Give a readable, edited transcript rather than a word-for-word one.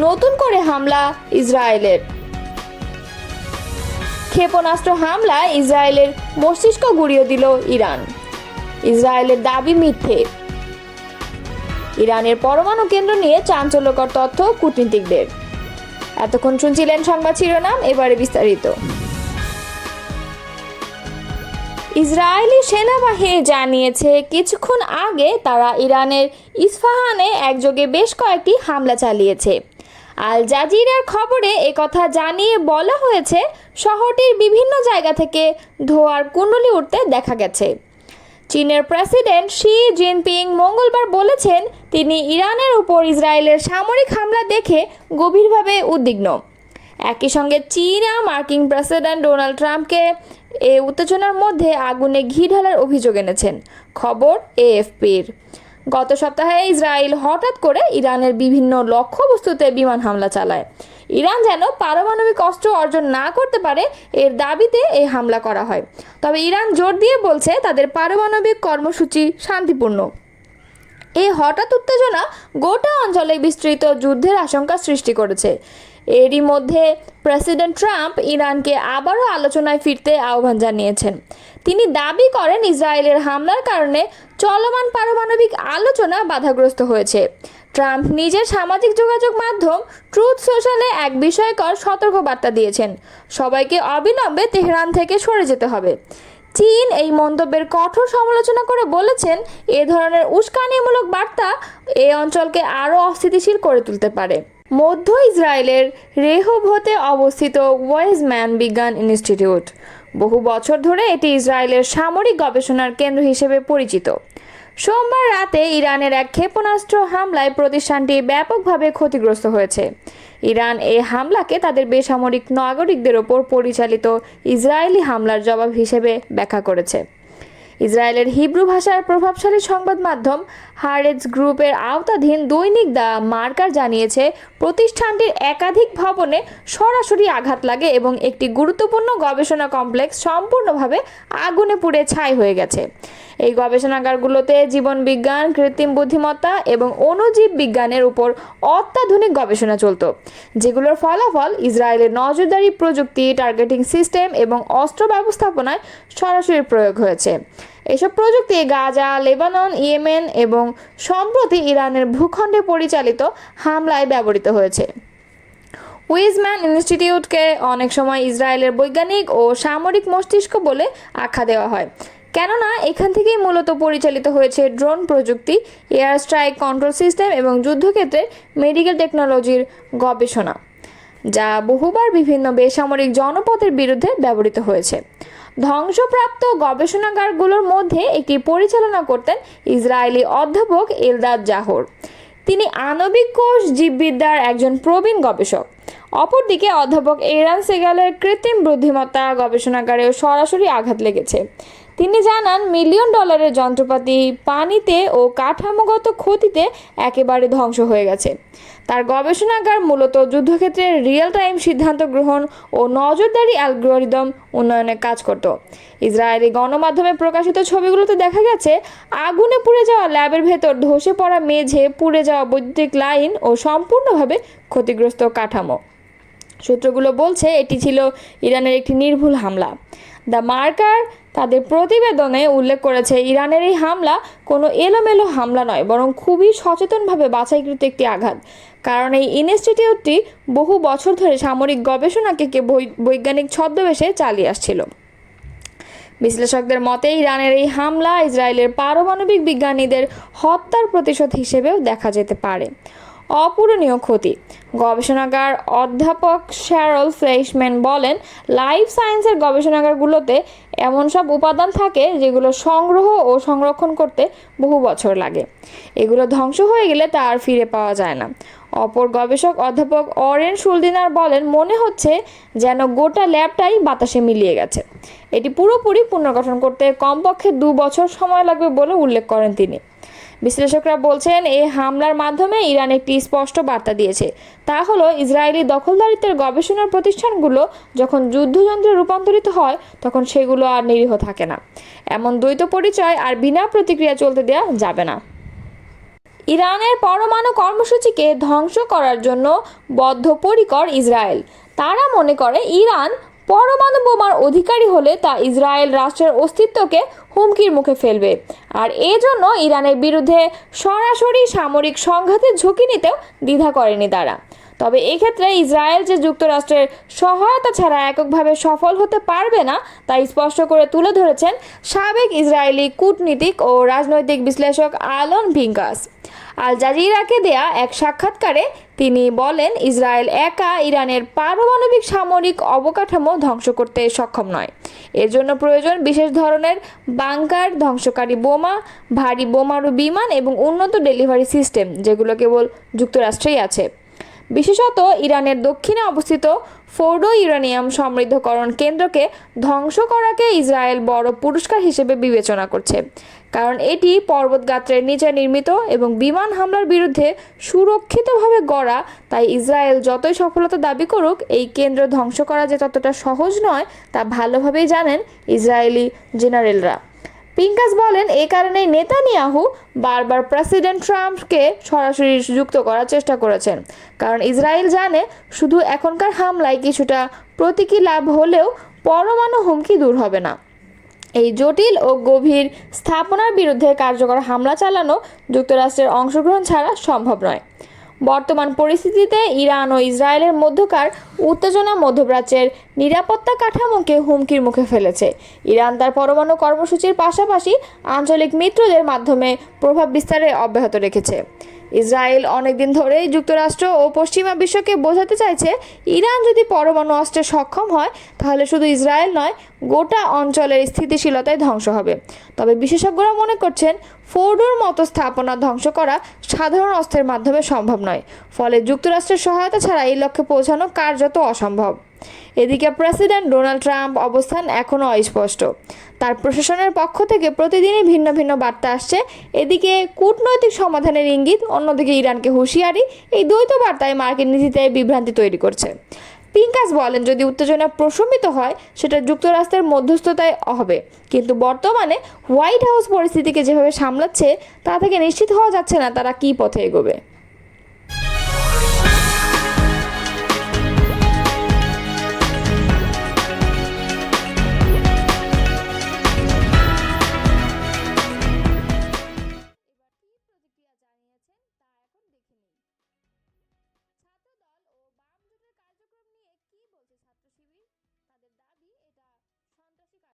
নতুন করে হামলা ইসরায়েলের। ক্ষেপণাস্ত্র হামলায় ইসরায়েলের মস্তিষ্ক গুঁড়িয়ে দিল ইরান। ইসরায়েলের দাবি মিথ্যে। ইরানের পরমাণু কেন্দ্র নিয়ে চাঞ্চল্যকর তথ্য কূটনীতিকদের। এতক্ষণ শুনছিলেন সংবাদ শিরোনাম, এবারে বিস্তারিত। ইসরায়েলি সেনাবাহিনী জানিয়েছে কিছুক্ষণ আগে তারা ইরানের ইস্পাহানে একযোগে বেশ কয়েকটি হামলা চালিয়েছে। আল জাজিরার খবরে একথা জানিয়ে বলা হয়েছে, শহরটির বিভিন্ন জায়গা থেকে ধোঁয়ার কুণ্ডলী উঠতে দেখা গেছে। চীনের প্রেসিডেন্ট শি জিনপিং মঙ্গলবার বলেছেন তিনি ইরানের উপর ইসরায়েলের সামরিক হামলা দেখে গভীরভাবে উদ্বিগ্ন। একই সঙ্গে চীন মার্কিন প্রেসিডেন্ট ডোনাল্ড ট্রাম্পকে এই উত্তেজনার মধ্যে আগুনে ঘি ঢালার অভিযোগ এনেছেন। খবর এএফপির। গত সপ্তাহে ইসরায়েল হঠাৎ করে ইরানের বিভিন্ন লক্ষ্যবস্তুতে বিমান হামলা চালায়। ইরান যেন পারমাণবিক অস্ত্র অর্জন না করতে পারে এর দাবিতে এই হামলা করা হয়। তবে ইরান জোর দিয়ে বলছে তাদের পারমাণবিক কর্মসূচি শান্তিপূর্ণ। এই হঠাৎ উত্তেজনা গোটা অঞ্চলে বিস্তৃত যুদ্ধের আশঙ্কা সৃষ্টি করেছে। এরই মধ্যে প্রেসিডেন্ট ট্রাম্প ইরানকে আবারও আলোচনায় ফিরতে আহ্বান জানিয়েছেন। তিনি দাবি করেন ইসরায়েলের হামলার কারণে চলমান পারমাণবিক আলোচনা বাধাগ্রস্ত হয়েছে। ট্রাম্প নিজের সামাজিক যোগাযোগ মাধ্যম ট্রুথ সোশ্যালে এক বিস্ময়কর সতর্কবার্তা দিয়েছেন, সবাইকে অবিলম্বে তেহরান থেকে সরে যেতে হবে। চীন এই মন্তব্যের কঠোর সমালোচনা করে বলেছেন এ ধরনের উস্কানিমূলক বার্তা এই অঞ্চলকে আরও অস্থিতিশীল করে তুলতে পারে। মধ্য ইসরায়েলের রেহোভতে অবস্থিত ওয়েজম্যান বিজ্ঞান ইনস্টিটিউট। বহু বছর ধরে এটি ইসরায়েলের সামরিক গবেষণার কেন্দ্র হিসেবে পরিচিত। সোমবার রাতে ইরানের এক ক্ষেপণাস্ত্র হামলায় প্রতিষ্ঠানটি ব্যাপকভাবে ক্ষতিগ্রস্ত হয়েছে। ইরান এই হামলাকে তাদের বেসামরিক নাগরিকদের ওপর পরিচালিত ইসরায়েলি হামলার জবাব হিসেবে ব্যাখ্যা করেছে। ইসরায়েলের হিব্রু ভাষার প্রভাবশালী সংবাদ মাধ্যম হারেটজ গ্রুপের আওতাধীন দৈনিক দ্য মার্কার জানিয়েছে প্রতিষ্ঠানটির একাধিক ভবনে সরাসরি আঘাত লাগে এবং একটি গুরুত্বপূর্ণ গবেষণা কমপ্লেক্স সম্পূর্ণভাবে আগুনে পুড়ে ছাই হয়ে গেছে। এই গবেষণাগারগুলোতে জীবনবিজ্ঞান, কৃত্রিম বুদ্ধিমত্তা এবং অণুজীব বিজ্ঞানের উপর অত্যাধুনিক গবেষণা চলত, যেগুলোর ফলাফল ইসরায়েলের নজরদারি প্রযুক্তি, টার্গেটিং সিস্টেম এবং অস্ত্র ব্যবস্থাপনায় সরাসরি প্রয়োগ হয়েছে। এসব প্রযুক্তি গাজা, লেবানন, ইয়েমেন এবং সম্প্রতি ইরানের ভূখণ্ডে পরিচালিত হামলায় ব্যবহৃত হয়েছে। ওয়েজম্যান ইনস্টিটিউটকে অনেক সময় ইসরায়েলের বৈজ্ঞানিক ও সামরিক মস্তিষ্ক বলে আখ্যা দেওয়া হয়, কেননা এখান থেকেই মূলত পরিচালিত হয়েছে ড্রোন প্রযুক্তি, এয়ার স্ট্রাইক কন্ট্রোল সিস্টেম এবং যুদ্ধক্ষেত্রে মেডিকেল টেকনোলজির গবেষণা, যা বহুবার বিভিন্ন বেসামরিক জনপদের বিরুদ্ধে ব্যবহৃত হয়েছে। ধ্বংসপ্রাপ্ত গবেষণাগারগুলোর মধ্যে একটি পরিচালনা করতেন ইসরায়েলি অধ্যাপক এলদাদ জাহর। তিনি আণবিক কোষ জীববিদ্যার একজন প্রবীণ গবেষক। অপরদিকে অধ্যাপক এরান সেগালের কৃত্রিম বুদ্ধিমত্তা গবেষণাগারেও সরাসরি আঘাত লেগেছে। তিনি জানান, মিলিয়ন ডলারের যন্ত্রপাতি পানিতে ও কাঠামোগত ক্ষতিতে একেবারে ধ্বংস হয়ে গেছে। তার গবেষণাগার মূলত যুদ্ধক্ষেত্রে রিয়েল টাইম সিদ্ধান্ত গ্রহণ ও নজরদারি অ্যালগরিদম উন্নয়নে কাজ করত। ইসরায়েলি গণমাধ্যমে প্রকাশিত ছবিগুলোতে দেখা গেছে আগুনে পুড়ে যাওয়া ল্যাবের ভেতর ধসে পড়া মেঝে, পুড়ে যাওয়া বৈদ্যুতিক লাইন ও সম্পূর্ণভাবে ক্ষতিগ্রস্ত কাঠামো। সূত্রগুলো বলছে এটি ছিল ইরানের একটি নির্ভুল হামলা। দ্য মার্কার তাদের প্রতিবেদনে উল্লেখ করেছে ইরানের এই হামলা কোনো এলোমেলো হামলা নয়, বরং খুবই সচেতনভাবে বাছাইকৃত একটি আঘাত। কারণ এই ইনস্টিটিউটটি বহু বছর ধরে সামরিক গবেষণাকে বৈজ্ঞানিক ছদ্মবেশে চালিয়ে আসছিল। বিশ্লেষকদের মতে ইরানের এই হামলা ইসরায়েলের পারমাণবিক বিজ্ঞানীদের হত্যার প্রতিশোধ হিসেবেও দেখা যেতে পারে। অপূরণীয় ক্ষতি। গবেষণাগার অধ্যাপক শ্যারল ফ্লেইশম্যান বলেন, লাইফ সায়েন্সের গবেষণাগারগুলোতে এমন সব উপাদান থাকে যেগুলো সংগ্রহ ও সংরক্ষণ করতে বহু বছর লাগে। এগুলো ধ্বংস হয়ে গেলে তা আর ফিরে পাওয়া যায় না। অপর গবেষক অধ্যাপক অরেন শুলদিনার বলেন, মনে হচ্ছে যেন গোটা ল্যাবটাই বাতাসে মিলিয়ে গেছে। এটি পুরোপুরি পুনর্গঠন করতে কমপক্ষে 2 বছর সময় লাগবে বলে উল্লেখ করেন তিনি। বিশ্লেষকরা বলছেন এই হামলার মাধ্যমে ইরান একটি স্পষ্ট বার্তা দিয়েছে, তা হলো ইসরায়েলি দখলদারিত্বের গবেষণার প্রতিষ্ঠানগুলো যখন যুদ্ধযন্ত্রে রূপান্তরিত হয় তখন সেগুলো আর নিরীহ থাকে না। এমন দ্বৈত পরিচয় আর বিনা প্রতিক্রিয়া চলতে দেওয়া যাবে না। ইরানের পরমাণু কর্মসূচিকে ধ্বংস করার জন্য বদ্ধপরিকর ইসরায়েল। তারা মনে করে ইরান পরমাণু বোমার অধিকারী হলে তা ইসরায়েল রাষ্ট্রের অস্তিত্বকে হুমকির মুখে ফেলবে, আর এজন্য ইরানের বিরুদ্ধে সরাসরি সামরিক সংঘাতের ঝুঁকি নিতেও দ্বিধা করেনি তারা। তবে এক্ষেত্রে ইসরায়েল যে যুক্তরাষ্ট্রের সহায়তা ছাড়া এককভাবে সফল হতে পারবে না তা স্পষ্ট করে তুলে ধরেছেন সাবেক ইসরায়েলি কূটনীতিক ও রাজনৈতিক বিশ্লেষক আলন পিঙ্কাস। আল জাজিরাকে দেয়া এক সাক্ষাৎকারে তিনি বলেন, ইসরায়েল একা ইরানের পারমাণবিক সামরিক অবকাঠামো ধ্বংস করতে সক্ষম নয়। এর জন্য প্রয়োজন বিশেষ ধরনের বাংকার, ধ্বংসকারী বোমা, ভারী বোমারু বিমান এবং উন্নত ডেলিভারি সিস্টেম, যেগুলো কেবল যুক্তরাষ্ট্রেই আছে। বিশেষত ইরানের দক্ষিণে অবস্থিত ফোর্ডো ইউরেনিয়াম সমৃদ্ধকরণ কেন্দ্রকে ধ্বংস করাকে ইসরায়েল বড় পুরস্কার হিসেবে বিবেচনা করছে, কারণ এটি পর্বতগাত্রের নিচে নির্মিত এবং বিমান হামলার বিরুদ্ধে সুরক্ষিতভাবে গড়া। তাই ইসরায়েল যতই সফলতা দাবি করুক, এই কেন্দ্র ধ্বংস করা যে ততটা সহজ নয় তা ভালোভাবেই জানেন ইসরায়েলি জেনারেলরা। পিঙ্কাস বলেন, এই কারণেই নেতানিয়াহু বারবার প্রেসিডেন্ট ট্রাম্পকে সরাসরি যুক্ত করার চেষ্টা করেছেন, কারণ ইসরায়েল জানে শুধু এখনকার হামলায় কিছুটা প্রতীকী লাভ হলেও পরমাণু হুমকি দূর হবে না। এই জটিল ও গভীর স্থাপনার বিরুদ্ধে কার্যকর হামলা চালানো যুক্তরাষ্ট্রের অংশগ্রহণ ছাড়া সম্ভব নয়। বর্তমান পরিস্থিতিতে ইরান ও ইসরায়েলের মধ্যকার উত্তেজনা মধ্যপ্রাচ্যের নিরাপত্তা কাঠামোকে হুমকির মুখে ফেলেছে। ইরান তার পরমাণু কর্মসূচির পাশাপাশি আঞ্চলিক মিত্রদের মাধ্যমে প্রভাব বিস্তারে অব্যাহত রেখেছে। ইসরায়েল অনেকদিন ধরেই যুক্তরাষ্ট্র ও পশ্চিমা বিশ্বকে বোঝাতে চাইছে, ইরান যদি পরমাণু অস্ত্রে সক্ষম হয় তাহলে শুধু ইসরায়েল নয়, গোটা অঞ্চলের স্থিতিশীলতায় ধ্বংস হবে। তবে বিশেষজ্ঞরা মনে করছেন, ফোর্ডোর মতো স্থাপনা ধ্বংস করা সাধারণ অস্ত্রের মাধ্যমে সম্ভব নয়, ফলে যুক্তরাষ্ট্রের সহায়তা ছাড়া এই লক্ষ্যে পৌঁছানো কার্যত অসম্ভব। এদিকে প্রেসিডেন্ট ডোনাল্ড ট্রাম্প অবস্থান এখনও অস্পষ্ট। তার প্রশাসনের পক্ষ থেকে প্রতিদিনই ভিন্ন ভিন্ন বার্তা আসছে। এদিকে কূটনৈতিক সমাধানের ইঙ্গিত, অন্যদিকে ইরানকে হুঁশিয়ারি। এই দ্বৈত বার্তায় মার্কিন নীতিতে বিভ্রান্তি তৈরি করছে। পিঙ্কাস বলেন, যদি উত্তেজনা প্রশমিত হয় সেটা যুক্তরাষ্ট্রের মধ্যস্থতায় হবে, কিন্তু বর্তমানে হোয়াইট হাউস পরিস্থিতিকে যেভাবে সামলাচ্ছে তা থেকে নিশ্চিত হওয়া যাচ্ছে না তারা কী পথে এগোবে।